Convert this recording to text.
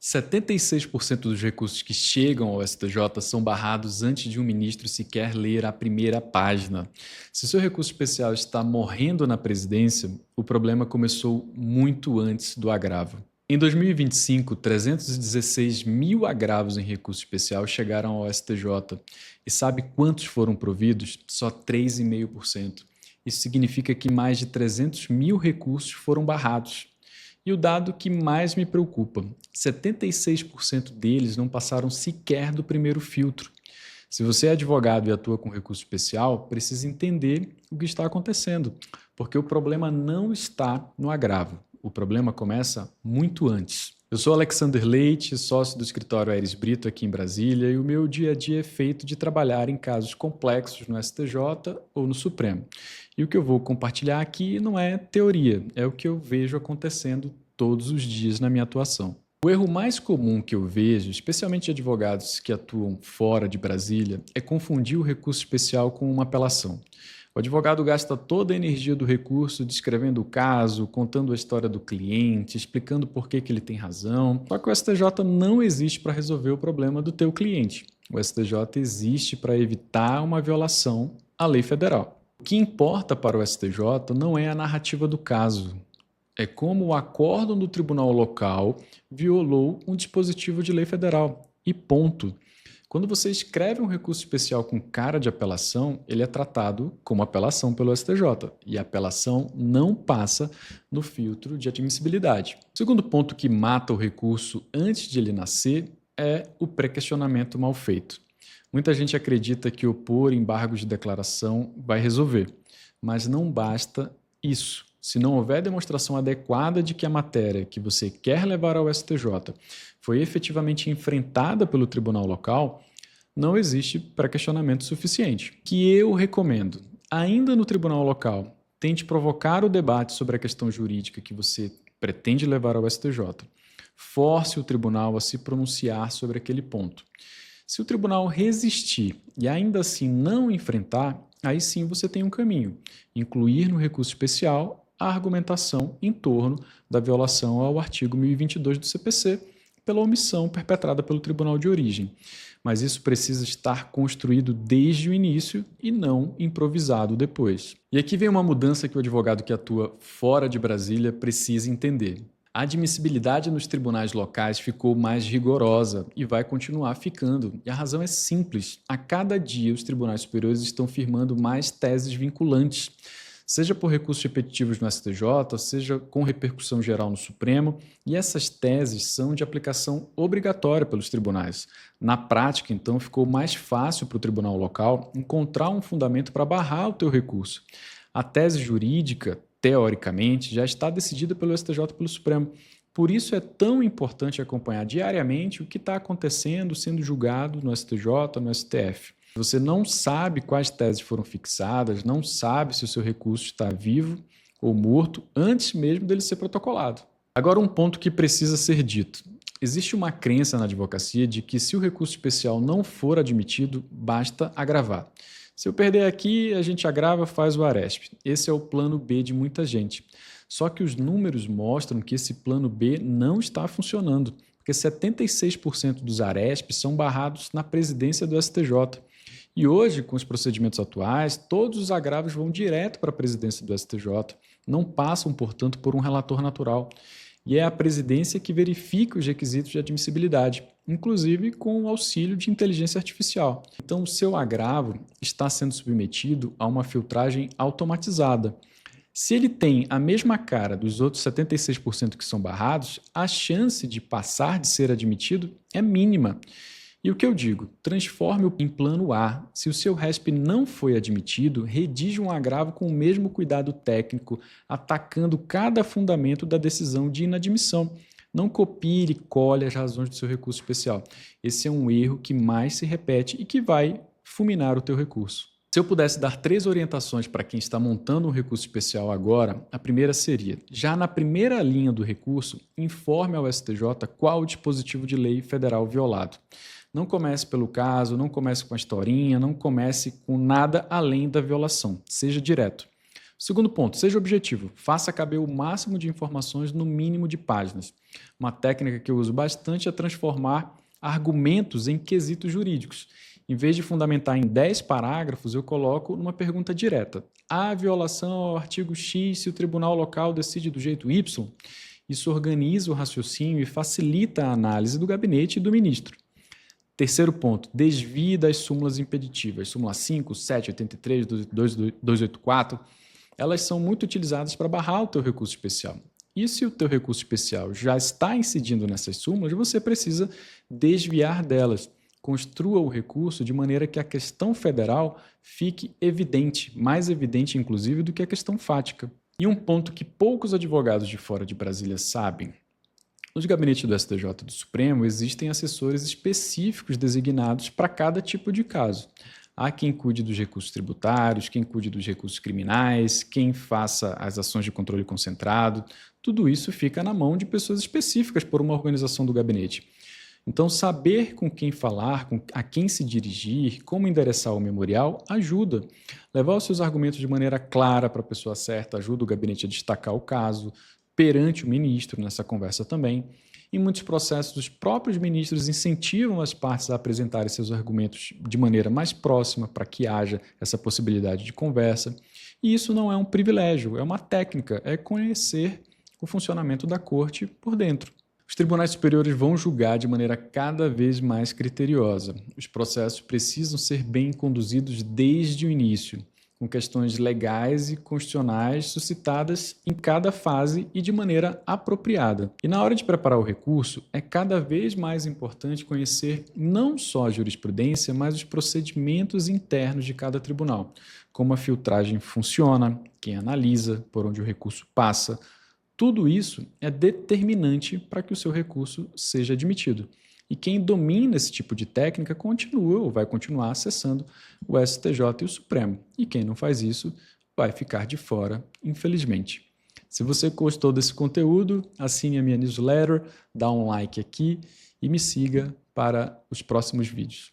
76% dos recursos que chegam ao STJ são barrados antes de um ministro sequer ler a primeira página. Se seu recurso especial está morrendo na presidência, o problema começou muito antes do agravo. Em 2025, 316 mil agravos em recurso especial chegaram ao STJ. E sabe quantos foram providos? Só 3,5%. Isso significa que mais de 300 mil recursos foram barrados. E o dado que mais me preocupa, 76% deles não passaram sequer do primeiro filtro. Se você é advogado e atua com recurso especial, precisa entender o que está acontecendo, porque o problema não está no agravo. O problema começa muito antes. Eu sou Alexander Leite, sócio do escritório Aires Brito aqui em Brasília, e o meu dia a dia é feito de trabalhar em casos complexos no STJ ou no Supremo. E o que eu vou compartilhar aqui não é teoria, é o que eu vejo acontecendo todos os dias na minha atuação. O erro mais comum que eu vejo, especialmente de advogados que atuam fora de Brasília, é confundir o recurso especial com uma apelação. O advogado gasta toda a energia do recurso descrevendo o caso, contando a história do cliente, explicando por que ele tem razão. Só que o STJ não existe para resolver o problema do teu cliente. O STJ existe para evitar uma violação à lei federal. O que importa para o STJ não é a narrativa do caso, é como o acórdão do tribunal local violou um dispositivo de lei federal. E ponto. Quando você escreve um recurso especial com cara de apelação, ele é tratado como apelação pelo STJ. E a apelação não passa no filtro de admissibilidade. O segundo ponto que mata o recurso antes de ele nascer é o pré-questionamento mal feito. Muita gente acredita que opor embargos de declaração vai resolver, mas não basta isso. Se não houver demonstração adequada de que a matéria que você quer levar ao STJ foi efetivamente enfrentada pelo tribunal local, não existe pré-questionamento suficiente. O que eu recomendo, ainda no tribunal local, tente provocar o debate sobre a questão jurídica que você pretende levar ao STJ. Force o tribunal a se pronunciar sobre aquele ponto. Se o tribunal resistir e ainda assim não enfrentar, aí sim você tem um caminho. Incluir no recurso especial a argumentação em torno da violação ao artigo 1022 do CPC pela omissão perpetrada pelo tribunal de origem. Mas isso precisa estar construído desde o início e não improvisado depois. E aqui vem uma mudança que o advogado que atua fora de Brasília precisa entender. A admissibilidade nos tribunais locais ficou mais rigorosa e vai continuar ficando. E a razão é simples. A cada dia, os tribunais superiores estão firmando mais teses vinculantes, seja por recursos repetitivos no STJ, seja com repercussão geral no Supremo, e essas teses são de aplicação obrigatória pelos tribunais. Na prática, então, ficou mais fácil para o tribunal local encontrar um fundamento para barrar o teu recurso. A tese jurídica, teoricamente, já está decidida pelo STJ e pelo Supremo. Por isso é tão importante acompanhar diariamente o que está acontecendo, sendo julgado no STJ, no STF. Você não sabe quais teses foram fixadas, não sabe se o seu recurso está vivo ou morto antes mesmo dele ser protocolado. Agora, um ponto que precisa ser dito. Existe uma crença na advocacia de que se o recurso especial não for admitido, basta agravar. Se eu perder aqui, a gente agrava, faz o Aresp. Esse é o plano B de muita gente. Só que os números mostram que esse plano B não está funcionando, porque 76% dos Aresp são barrados na presidência do STJ. E hoje, com os procedimentos atuais, todos os agravos vão direto para a presidência do STJ, não passam, portanto, por um relator natural. E é a presidência que verifica os requisitos de admissibilidade, inclusive com o auxílio de inteligência artificial. Então, o seu agravo está sendo submetido a uma filtragem automatizada. Se ele tem a mesma cara dos outros 76% que são barrados, a chance de passar de ser admitido é mínima. E o que eu digo? Transforme-o em plano A. Se o seu RESP não foi admitido, redija um agravo com o mesmo cuidado técnico, atacando cada fundamento da decisão de inadmissão. Não copie e colhe as razões do seu recurso especial. Esse é um erro que mais se repete e que vai fulminar o teu recurso. Se eu pudesse dar 3 orientações para quem está montando um recurso especial agora, a primeira seria, já na primeira linha do recurso, informe ao STJ qual o dispositivo de lei federal violado. Não comece pelo caso, não comece com a historinha, não comece com nada além da violação. Seja direto. O Segundo ponto, seja objetivo. Faça caber o máximo de informações no mínimo de páginas. Uma técnica que eu uso bastante é transformar argumentos em quesitos jurídicos. Em vez de fundamentar em 10 parágrafos, eu coloco numa pergunta direta. Há violação ao artigo X se o tribunal local decide do jeito Y? Isso organiza o raciocínio e facilita a análise do gabinete e do ministro. Terceiro ponto, desvie das súmulas impeditivas. Súmula 5, 7, 83, 284, elas são muito utilizadas para barrar o teu recurso especial. E se o teu recurso especial já está incidindo nessas súmulas, você precisa desviar delas. Construa o recurso de maneira que a questão federal fique evidente, mais evidente inclusive do que a questão fática. E um ponto que poucos advogados de fora de Brasília sabem: nos gabinetes do STJ e do Supremo existem assessores específicos designados para cada tipo de caso. Há quem cuide dos recursos tributários, quem cuide dos recursos criminais, quem faça as ações de controle concentrado. Tudo isso fica na mão de pessoas específicas por uma organização do gabinete. Então, saber com quem falar, a quem se dirigir, como endereçar o memorial, ajuda. Levar os seus argumentos de maneira clara para a pessoa certa ajuda o gabinete a destacar o caso perante o ministro nessa conversa também. Em muitos processos, os próprios ministros incentivam as partes a apresentarem seus argumentos de maneira mais próxima para que haja essa possibilidade de conversa. E isso não é um privilégio, é uma técnica, é conhecer o funcionamento da corte por dentro. Os tribunais superiores vão julgar de maneira cada vez mais criteriosa. Os processos precisam ser bem conduzidos desde o início, com questões legais e constitucionais suscitadas em cada fase e de maneira apropriada. E na hora de preparar o recurso, é cada vez mais importante conhecer não só a jurisprudência, mas os procedimentos internos de cada tribunal, como a filtragem funciona, quem analisa, por onde o recurso passa. Tudo isso é determinante para que o seu recurso seja admitido. E quem domina esse tipo de técnica continua ou vai continuar acessando o STJ e o Supremo. E quem não faz isso vai ficar de fora, infelizmente. Se você gostou desse conteúdo, assine a minha newsletter, dá um like aqui e me siga para os próximos vídeos.